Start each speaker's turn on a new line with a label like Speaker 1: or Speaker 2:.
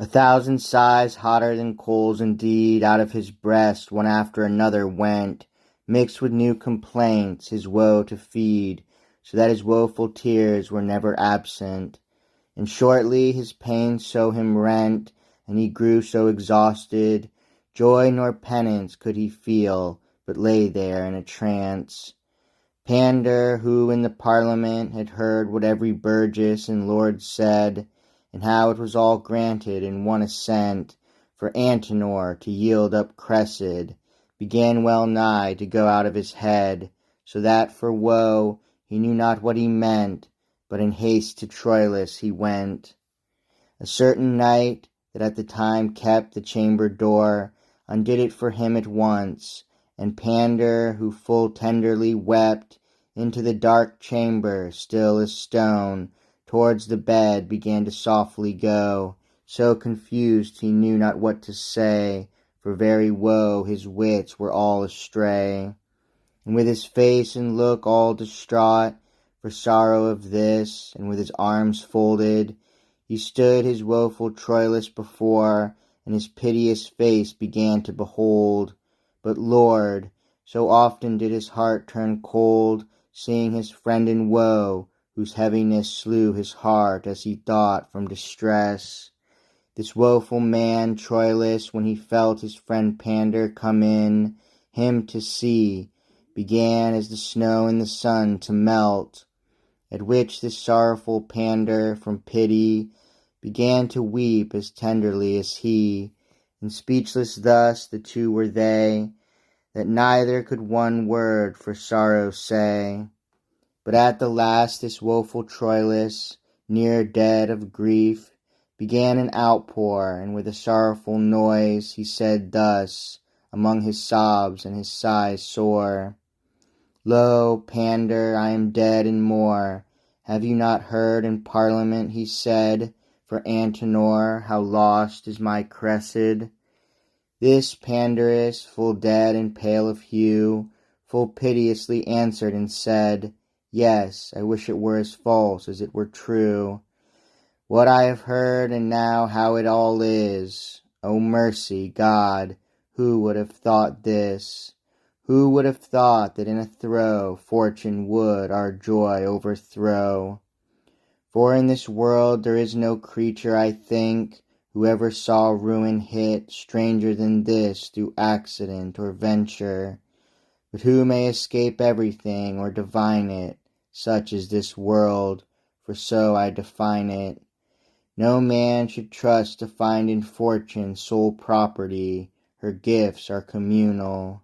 Speaker 1: 1,000 sighs hotter than coals indeed out of his breast one after another went, mixed with new complaints, his woe to feed, so that his woeful tears were never absent. And shortly his pain so him rent, and he grew so exhausted, joy nor penance could he feel, but lay there in a trance. Pander, who in the Parliament had heard what every burgess and lord said, and how it was all granted in one assent for Antenor to yield up Cressida, began well nigh to go out of his head, so that for woe he knew not what he meant, but in haste to Troilus he went. A certain knight that at the time kept the chamber door undid it for him at once, and Pander, who full tenderly wept, into the dark chamber, still as stone, towards the bed began to softly go, so confused he knew not what to say, for very woe his wits were all astray. And with his face and look all distraught for sorrow of this, and with his arms folded, he stood his woeful Troilus before, and his piteous face began to behold. But Lord, so often did his heart turn cold, seeing his friend in woe, whose heaviness slew his heart as he thought from distress. This woeful man, Troilus, when he felt his friend Pander come in, him to see, began as the snow in the sun to melt, at which this sorrowful Pander, from pity, began to weep as tenderly as he, and speechless thus the two were they, that neither could one word for sorrow say. But at the last this woeful Troilus, near dead of grief, began an outpour, and with a sorrowful noise he said thus, among his sobs and his sighs sore, Lo, Pander, I am dead and more. Have you not heard in Parliament, he said, for Antenor, how lost is my Cressida? This Pandarus, full dead and pale of hue, full piteously answered and said, Yes, I wish it were as false as it were true. What I have heard, and now how it all is. O mercy, God, who would have thought this? Who would have thought that in a throe Fortune would our joy overthrow? For in this world there is no creature, I think, who ever saw ruin hit stranger than this through accident or venture, but who may escape everything or divine it, such is this world, for so I define it. No man should trust to find in fortune sole property, her gifts are communal.